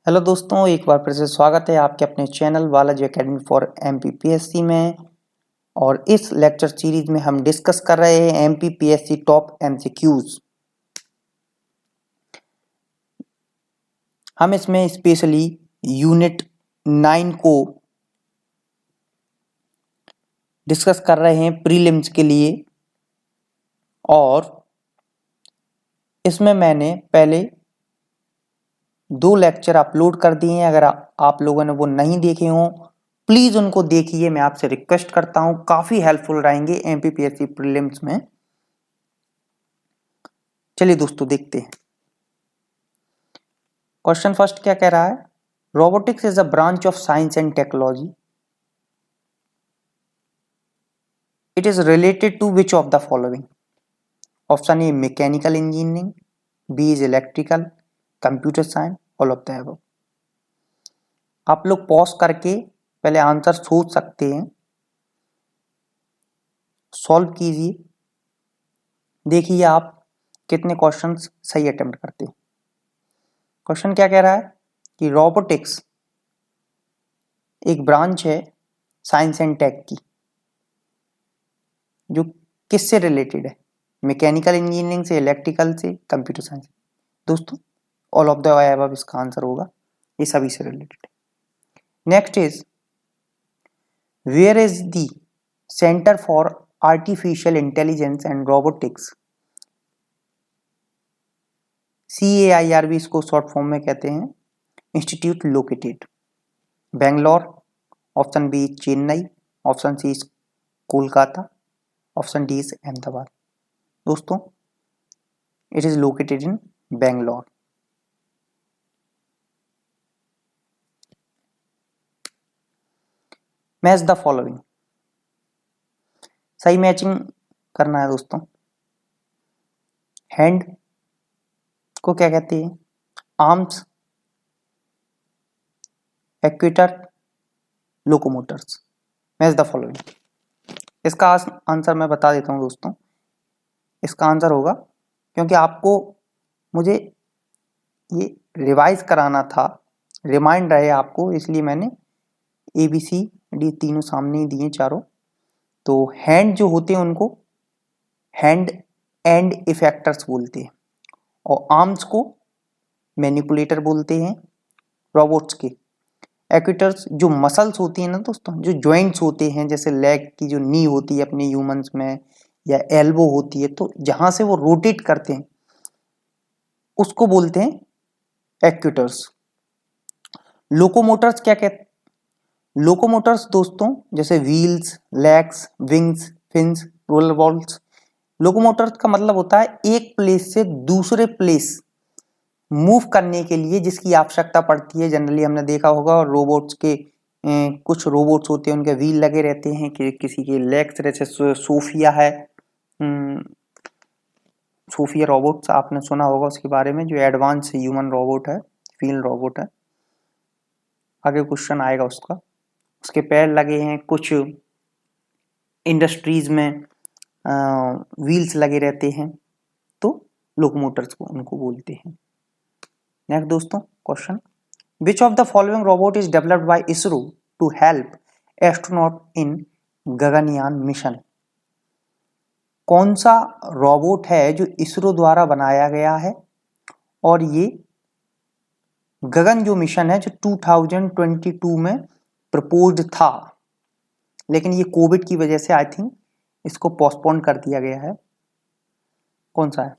Hello दोस्तों, एक बार फिर से स्वागत है आपके अपने channel Balaji academy for MPPSC में। और इस लेक्चर सीरीज में हम डिस्कस कर रहे हैं एमपीपीएससी टॉप एमसीक्यूज। हम इसमें स्पेशली यूनिट 9 को डिस्कस कर रहे हैं प्रीलिम्स के लिए। और इसमें मैंने पहले 2 लेक्चर अपलोड कर दिए हैं। अगर आप लोगों ने वो नहीं देखे हों, प्लीज उनको देखिए, मैं आपसे रिक्वेस्ट करता हूं, काफी हेल्पफुल रहेंगे एमपीपीएससी प्रीलिम्स में। चलिए दोस्तों देखते हैं। क्वेश्चन फर्स्ट क्या कह रहा है? Robotics is a branch of science and technology. It is related to which of the following? Option A mechanical engineering, B is electrical, computer science, all of the above. आप लोग pause करके पहले answer सोच सकते हैं, solve कीजिए, देखिए आप कितने क्वेश्चंस सही अटेम्प्ट करते हैं। क्वेश्चन क्या कह रहा है कि रोबोटिक्स एक ब्रांच है साइंस एंड टेक की, जो किससे रिलेटेड है? मैकेनिकल इंजीनियरिंग से, इलेक्ट्रिकल से, कंप्यूटर साइंस। दोस्तों ऑल ऑफ द अबव इसका आंसर होगा, ये सभी से रिलेटेड है। Next is where is the centre for artificial intelligence and robotics? CAIR भी इसको शॉर्ट फॉर्म में कहते हैं। Institute located Bangalore, option B Chennai, option C Kolkata, option D is Ahmedabad. दोस्तों it is located in Bangalore. Match the following. सही matching करना है दोस्तों। हैंड को क्या कहते हैं? Arms, actuator, locomotors. Match the following. इसका आंसर मैं बता देता हूं दोस्तों। इसका आंसर होगा, क्योंकि आपको मुझे ये रिवाइज कराना था, रिमाइंड रहे आपको, इसलिए मैंने ABCD तीनों सामने ही दिए चारों। तो हैंड जो होते हैं उनको हैंड एंड इफेक्टर्स बोलते हैं, और आर्म्स को मैनिपुलेटर बोलते हैं रोबोट्स के। एक्वेटर्स जो मसल्स होती हैं ना दोस्तों, जो जॉइंट्स होते हैं, जैसे लेग की जो नी होती है अपने ह्यूमंस में, या एल्बो होती है, तो जहां से वो रोटेट करते हैं उसको बोलते हैं एक्वेटर्स। लोकोमोटर्स क्या कहते? लोकोमोटर्स दोस्तों जैसे wheels, legs, wings, fins, roller balls. Locomotors का मतलब होता है एक प्लेस से दूसरे प्लेस मूव करने के लिए जिसकी आवश्यकता पड़ती है। जनरली हमने देखा होगा, और रोबोट्स के कुछ रोबोट्स होते हैं उनके व्हील लगे रहते हैं, कि किसी के लेग्स, जैसे सोफिया है, सोफिया रोबोट्स आपने सुना होगा उसके बारे में, जो एडवांस ह्यूमन रोबोट है, फील्ड रोबोट है। आगे क्वेश्चन आएगा उसका। उसके पैर लगे हैं, कुछ इंडस्ट्रीज में व्हील्स लगे रहते हैं, तो लोकोमोटर्स को उनको बोलते हैं। नेक्स्ट दोस्तों question, which of the following robot is developed by ISRO to help astronaut in Gaganyaan mission? कौन सा रोबोट है जो इसरो द्वारा बनाया गया है, और ये गगन जो मिशन है जो 2022 में प्रपोज्ड था, लेकिन ये कोविड की वजह से आई थिंक इसको पोस्टपोन कर दिया गया है। कौन सा है?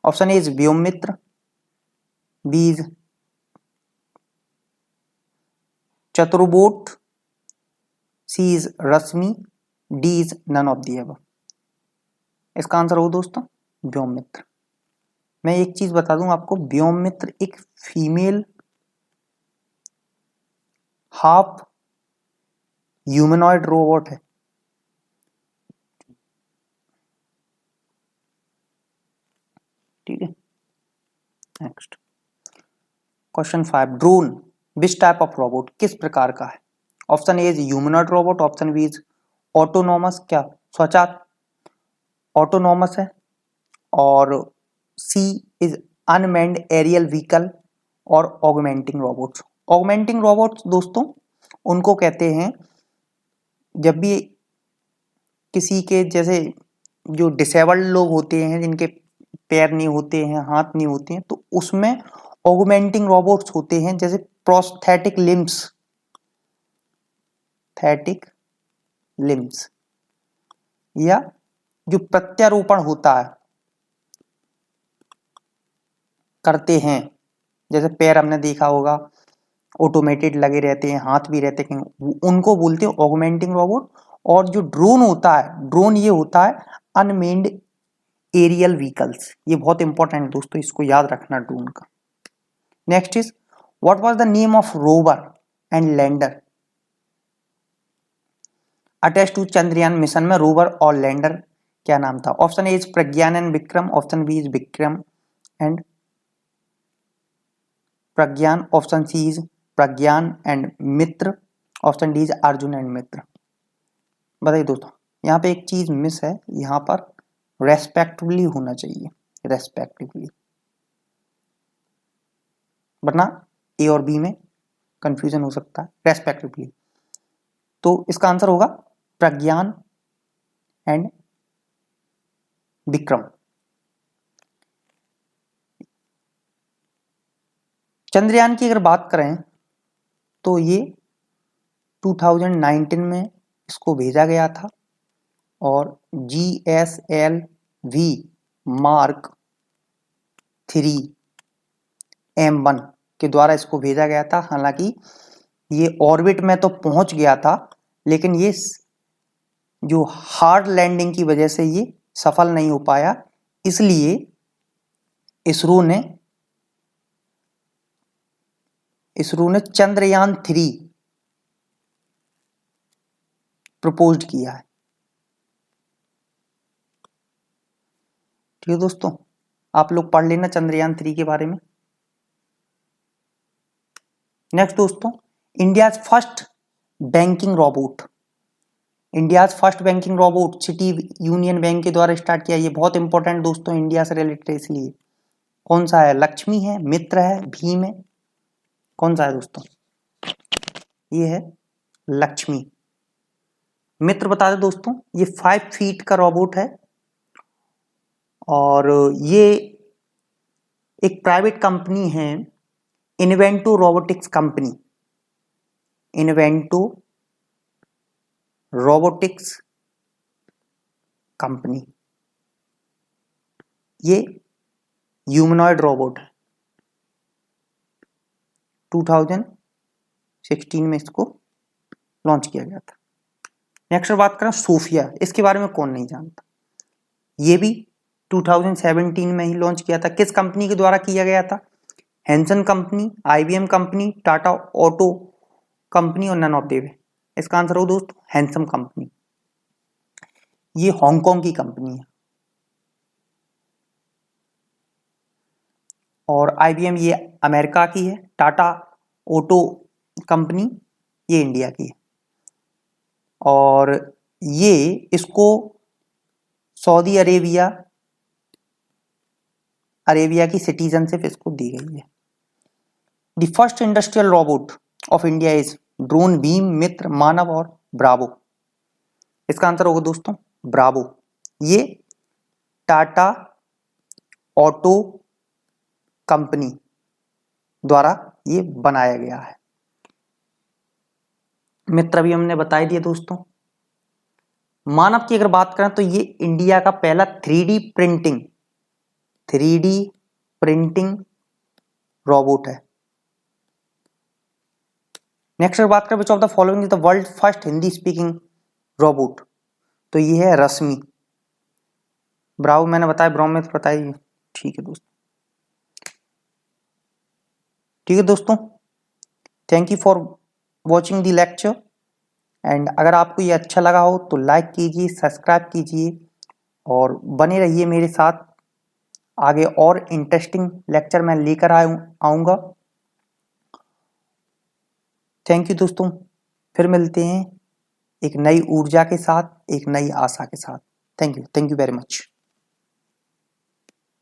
Option A is Vyommitra, B is Chaturbot, C is Rashmi, D is none of the above. इसका आंसर हो दोस्तों व्योममित्र। मैं एक चीज बता दूं आपको, व्योममित्र एक फीमेल हाफ ह्यूमनॉइड रोबोट है। ठीक है, next question 5, drone which type of robot, किस प्रकार का है? Option A is humanoid robot, option B is autonomous, क्या स्वचालित ऑटोनॉमस है, और C is unmanned aerial vehicle, और ऑगमेंटिंग रोबोट्स। ऑगमेंटिंग रोबोट्स दोस्तों उनको कहते हैं जब भी किसी के जैसे जो डिसेबल्ड लोग होते हैं, जिनके पैर नहीं होते हैं, हाथ नहीं होते हैं, तो उसमें ऑगमेंटिंग रोबोट्स होते हैं, जैसे प्रोस्थेटिक लिम्स या जो प्रत्यारोपण होता है करते हैं, जैसे पैर हमने देखा होगा ऑटोमेटेड लगे रहते हैं, हाथ भी रहते हैं, उनको बोलते हैं ऑगमेंटिंग रोबोट। और जो ड्रोन होता है, ड्रोन ये होता है अनमेन्ड एरियल व्हीकल्स। ये बहुत इंपॉर्टेंट है दोस्तों, इसको याद रखना ड्रोन का। Next is what was the name of rover and lander attach to Chandrayaan mission में रोवर और लैंडर क्या नाम था? Option A is Pragyan and Vikram, option B is Vikram and Pragyan, option C is Pragyan and Mitra, option D is Arjun and Mitra. बताइए दोस्तों, यहाँ पे एक चीज मिस है, यहाँ पर रेस्पेक्टिवली होना चाहिए, रेस्पेक्टिवली, वरना ए और बी में कंफ्यूजन हो सकता है। रेस्पेक्टिवली, तो इसका आंसर होगा प्रज्ञान एंड विक्रम। चंद्रयान की अगर बात करें तो ये 2019 में इसको भेजा गया था और GSLV मार्क 3M1 के द्वारा इसको भेजा गया था। हालांकि ये ऑर्बिट में तो पहुंच गया था, लेकिन ये जो हार्ड लैंडिंग की वजह से ये सफल नहीं हो पाया, इसलिए इसरो ने चंद्रयान 3 प्रपोज्ड किया है। ठीक है दोस्तों, आप लोग पढ़ लेना चंद्रयान 3 के बारे में। नेक्स्ट दोस्तों, India's first banking robot. India's first banking robot city union bank के द्वारा स्टार्ट किया। ये बहुत इंपॉर्टेंट दोस्तों, इंडिया से रिलेटेड, इसलिए कौन सा है? लक्ष्मी है, मित्र है, भीम है, कौन सा है दोस्तों? ये है लक्ष्मी। मित्र बता दें दोस्तों, ये 5 फीट का रोबोट है और ये एक प्राइवेट कंपनी है, इन्वेंटो रोबोटिक्स कंपनी। इन्वेंटो रोबोटिक्स कंपनी, ये ह्यूमनॉइड रोबोट है। 2016 में इसको लॉन्च किया गया था। नेक्स्ट बात करें सोफिया, इसके बारे में कौन नहीं जानता। ये भी 2017 में ही लॉन्च किया था। किस कंपनी के द्वारा किया गया था? हैंसन कंपनी, IBM कंपनी, टाटा ऑटो कंपनी और नन ऑफ देव। इसका आंसर हो दोस्तों हैंसन कंपनी। ये हांगकांग की कंपनी है और IBM ये अमेरिका की है। टाटा ऑटो कंपनी ये इंडिया की है और ये इसको सऊदी अरेबिया की सिटीजनशिप इसको दी गई है। The first industrial robot of India is drone, Bhim, Mitra, Manav और ब्रावो। इसका आंसर होगा दोस्तों ब्रावो। ये टाटा ऑटो कंपनी द्वारा ये बनाया गया है। मित्र भी हमने बता दिया दोस्तों। मानव की अगर बात करें तो ये इंडिया का पहला 3D प्रिंटिंग रोबोट है। नेक्स्ट बात करें विच of the following is the world first Hindi speaking robot, तो ये है रश्मि। ब्रावो मैंने बताया, ब्रह्मित बताइए। ठीक है दोस्तों, ठीक है दोस्तों, thank you for watching the lecture. And अगर आपको ये अच्छा लगा हो तो लाइक कीजिए, सब्सक्राइब कीजिए और बने रहिए मेरे साथ। आगे और इंटरेस्टिंग लेक्चर मैं लेकर आऊँगा। थैंक यू दोस्तों, फिर मिलते हैं एक नई ऊर्जा के साथ, एक नई आशा के साथ। Thank you very much.